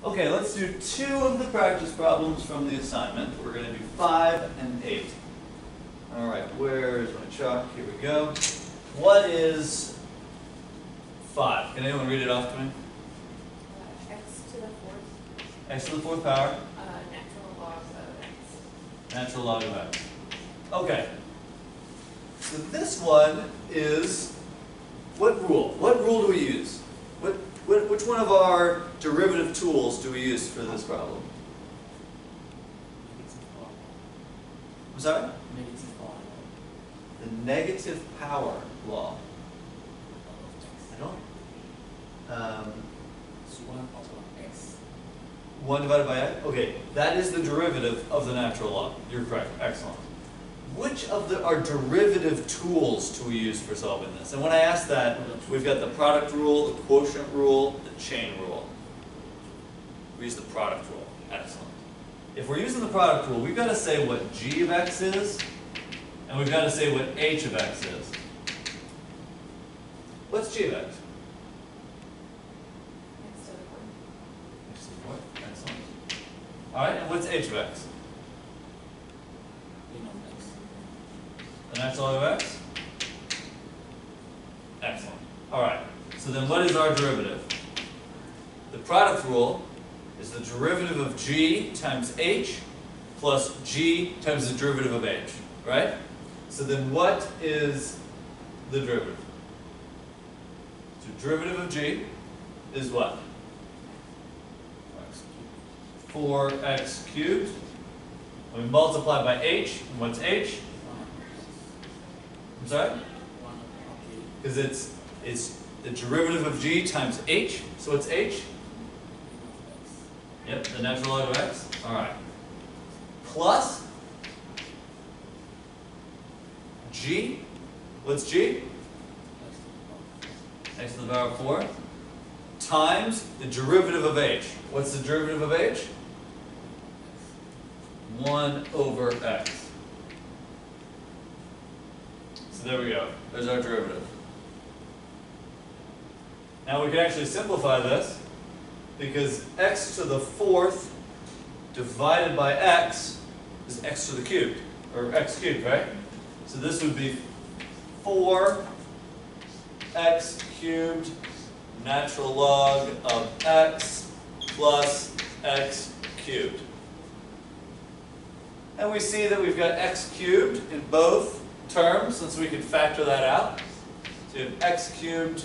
Okay, let's do 2 of the practice problems from the assignment. We're going to do 5 and 8. All right, where's my chalk? Here we go. What is 5? Can anyone read it off to me? X to the 4th. X to the 4th power? Natural log of X. Natural log of X. Okay. So this one is, what rule? What rule do we use? Which one of our derivative tools do we use for this problem? I'm sorry? The negative power law. I don't. So 1 over x. 1 divided by x? Okay, that is the derivative of the natural law. You're correct. Excellent. Which of our derivative tools do we use for solving this? And when I ask that, we've got the product rule, the quotient rule, the chain rule. We use the product rule. Excellent. If we're using the product rule, we've got to say what g of x is, and we've got to say what h of x is. What's g of x? X to the 4th. X to the 4th. Excellent. All right, and what's h of x? The natural log of x? Excellent. All right. So then what is our derivative? The product rule is the derivative of g times h plus g times the derivative of h, right? So then what is the derivative? So derivative of g is what? 4x cubed. We multiply by h, and what's h? I'm sorry? Because it's the derivative of g times h. So what's h? Yep, the natural log of x. All right. Plus g. What's g? X to the power of 4. Times the derivative of h. What's the derivative of h? 1 over x. So there we go. There's our derivative. Now we can actually simplify this because x to the 4th divided by x is x to the cubed, or x cubed, right? So this would be 4x cubed natural log of x plus x cubed. And we see that we've got x cubed in both terms, since we can factor that out. So you have x cubed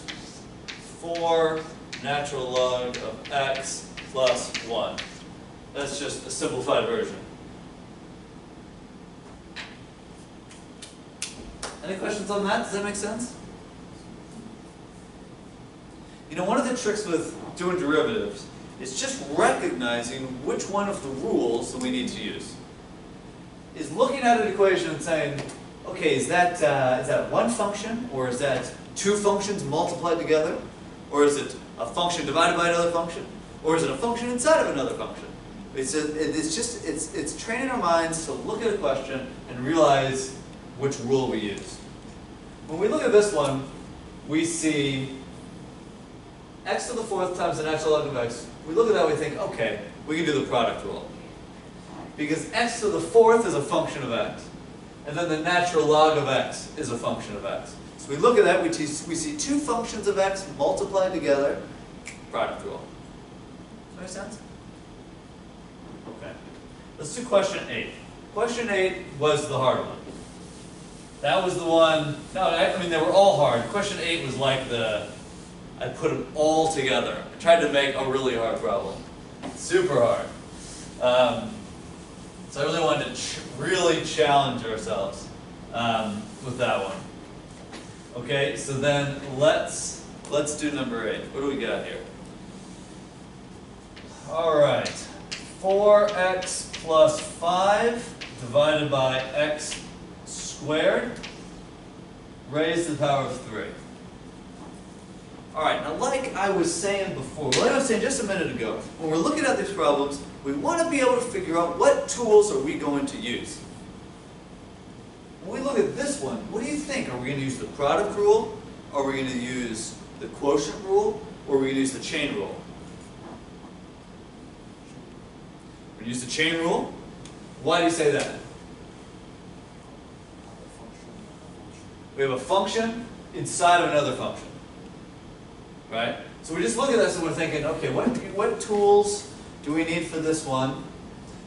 4 natural log of x plus 1. That's just a simplified version. Any questions on that? Does that make sense? You know, one of the tricks with doing derivatives is just recognizing which one of the rules that we need to use. Is looking at an equation and saying, okay, is that one function, or is that 2 functions multiplied together? Or is it a function divided by another function? Or is it a function inside of another function? It's training our minds to look at a question and realize which rule we use. When we look at this one, we see x to the 4th times the natural log of x. We look at that and we think, okay, we can do the product rule. Because x to the 4th is a function of x. And then the natural log of x is a function of x. So we look at that, we see 2 functions of x multiplied together, product rule. Does that make sense? Okay. Let's do question 8. Question 8 was the hard one. That was the one, no, I mean they were all hard. Question 8 was like I put them all together. I tried to make a really hard problem. Super hard. So I really wanted to really challenge ourselves with that one. Okay, so then let's do number 8. What do we got here? All right, 4x plus 5 divided by x squared raised to the power of 3. All right, now like I was saying before, like I was saying just a minute ago, when we're looking at these problems, we want to be able to figure out what tools are we going to use. When we look at this one, what do you think? Are we going to use the product rule? Are we going to use the quotient rule? Or are we going to use the chain rule? We use the chain rule. Why do you say that? We have a function inside of another function. Right? So we just look at this and we're thinking, okay, what tools do we need for this one?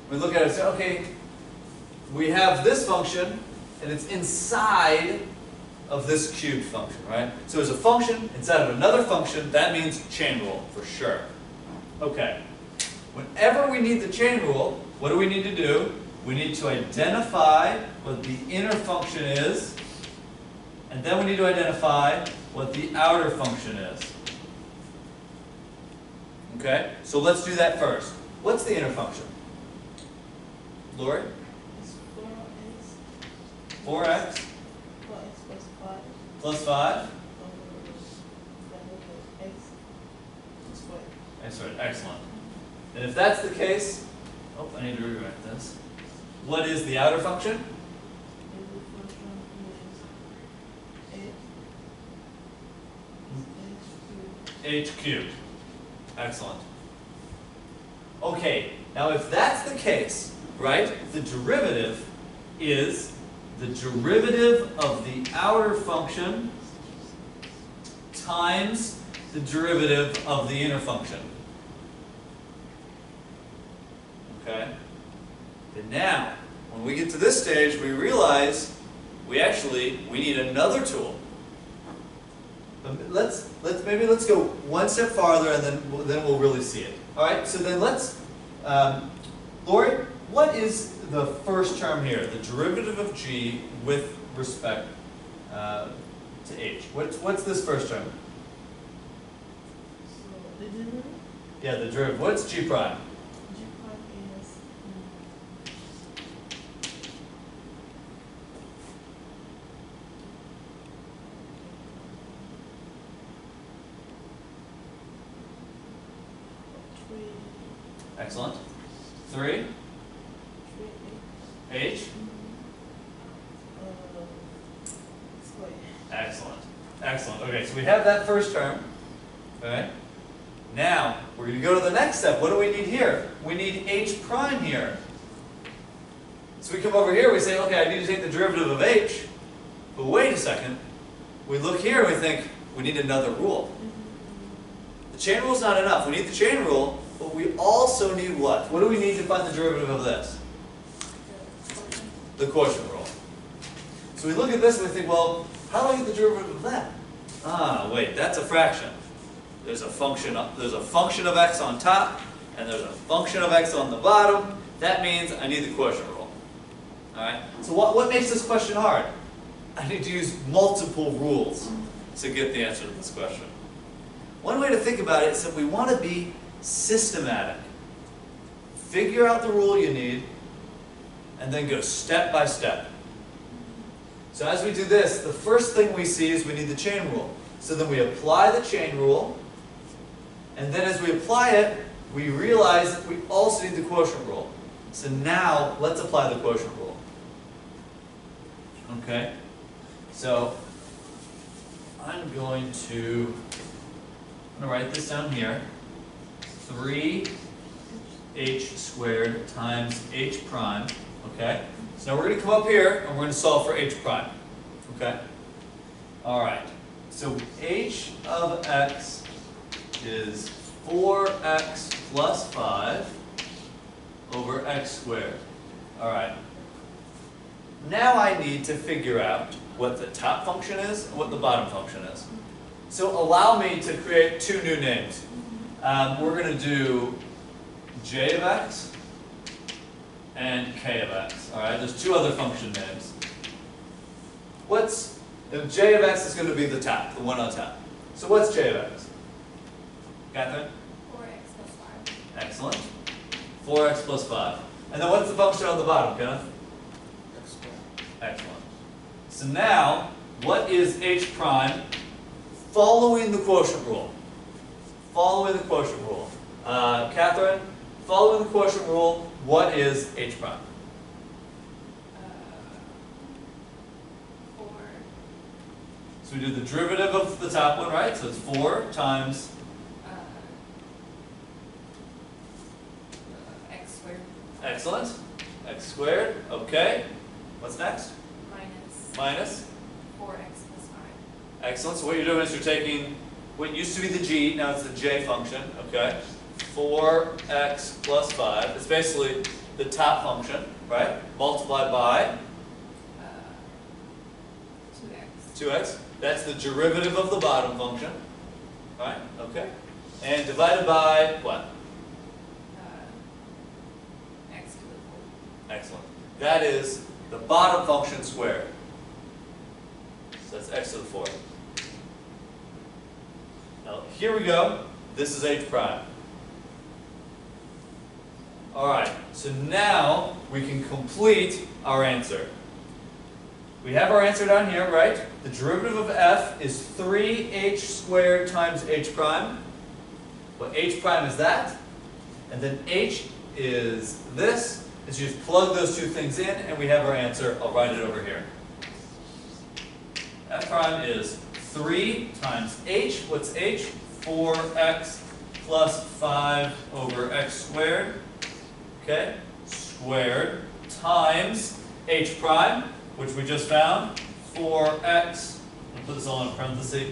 We look at it and say, okay, we have this function, and it's inside of this cubed function, right? So there's a function inside of another function. That means chain rule, for sure. Okay. Whenever we need the chain rule, what do we need to do? We need to identify what the inner function is, and then we need to identify what the outer function is. Okay? So let's do that first. What's the inner function? Lori? It's 4x 4x 4x plus 5 plus 5. over x squared. Excellent. Excellent. And if that's the case, oh, I need to rewrite this. What is the outer function? And the function is H cubed. Excellent. Okay, now if that's the case, right, the derivative is the derivative of the outer function times the derivative of the inner function. Okay? And now, when we get to this stage, we realize we need another tool. But let's go one step farther, and then we'll really see it. All right. So then let's, Lori, what is the first term here? The derivative of g with respect to h. What's this first term? So the derivative Yeah, the derivative. What's g prime? g prime is 3 Excellent. 3 h. squared. Excellent. Excellent. Okay, so we have that first term. Okay. Now, we're going to go to the next step. What do we need here? We need h prime here. So we come over here, we say, okay, I need to take the derivative of h. But wait a second. We look here and we think, we need another rule. The chain rule is not enough. We need the chain rule, but we also need what? What do we need to find the derivative of this? The quotient rule. So we look at this and we think, well, how do I get the derivative of that? Ah, wait, that's a fraction. There's a function of x on top, and there's a function of x on the bottom. That means I need the quotient rule. Alright? So what makes this question hard? I need to use multiple rules to get the answer to this question. One way to think about it is that we want to be systematic. Figure out the rule you need, and then go step by step. So as we do this, the first thing we see is we need the chain rule. So then we apply the chain rule, and then as we apply it, we realize that we also need the quotient rule. So now, let's apply the quotient rule. Okay? So, I'm going to write this down here. 3h squared times h prime. Okay? So now we're going to come up here and we're going to solve for h prime. Okay? Alright. So h of x is 4x plus 5 over x squared. Alright. Now I need to figure out what the top function is and what the bottom function is. So allow me to create two new names. We're going to do j of x and k of x. Alright, there's two other function names. J of x is going to be the top, the one on top. So what's j of x? Catherine? 4x plus 5. Excellent. 4x plus 5. And then what's the function on the bottom, Kenneth? X squared. Excellent. So now, what is h prime following the quotient rule? Following the quotient rule. Catherine, following the quotient rule, what is h prime? 4. So we do the derivative of the top one, right? So it's 4 times X squared. Excellent. X squared. Okay. What's next? Minus Minus. 4x plus 5. Excellent. So what you're doing is you're taking what used to be the g, now it's the j function. Okay. 4x plus 5. It's basically the top function, right? Multiplied by 2x. 2x. That's the derivative of the bottom function. Right? Okay. And divided by what? X to the 4th. Excellent. That is the bottom function squared. So that's x to the 4th. Now here we go. This is h prime. Alright, so now we can complete our answer. We have our answer down here, right? The derivative of f is 3h squared times h prime. Well, h prime is that, and then h is this. Is you just plug those two things in, and we have our answer. I'll write it over here. F prime is 3 times h. What's h? 4x plus 5 over x squared. Okay? Squared times h prime, which we just found. 4x, I'll put this all in a parenthesis.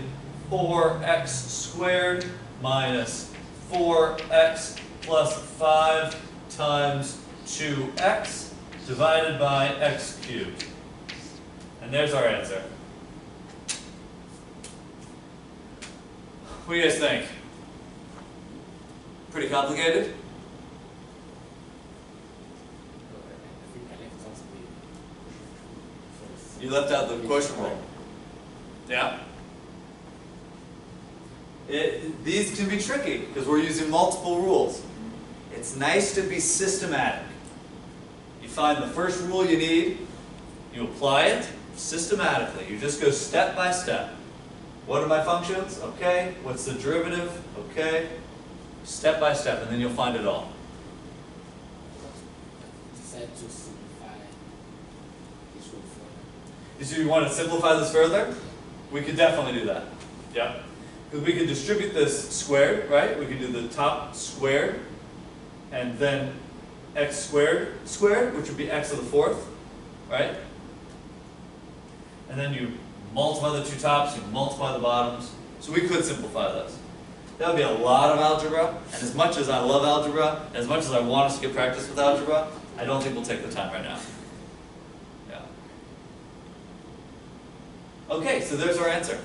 4x squared minus 4x plus 5 times 2x divided by x cubed. And there's our answer. What do you guys think? Pretty complicated? I think I left out the first. You left out the quotient rule. Yeah? These can be tricky because we're using multiple rules. It's nice to be systematic. You find the first rule you need, you apply it systematically. You just go step by step. What are my functions? Okay. What's the derivative? Okay. Step by step, and then you'll find it all. Decide to simplify this rule further. So you want to simplify this further? We could definitely do that. Yeah. Because we could distribute this squared, right? We could do the top squared, and then x squared squared, which would be x to the 4th, right? And then you multiply the two tops, you multiply the bottoms. So we could simplify this. That would be a lot of algebra, and as much as I love algebra, and as much as I want us to get practice with algebra, I don't think we'll take the time right now. Yeah. Okay, so there's our answer.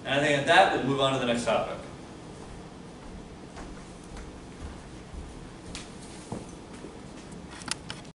And I think at that, we'll move on to the next topic.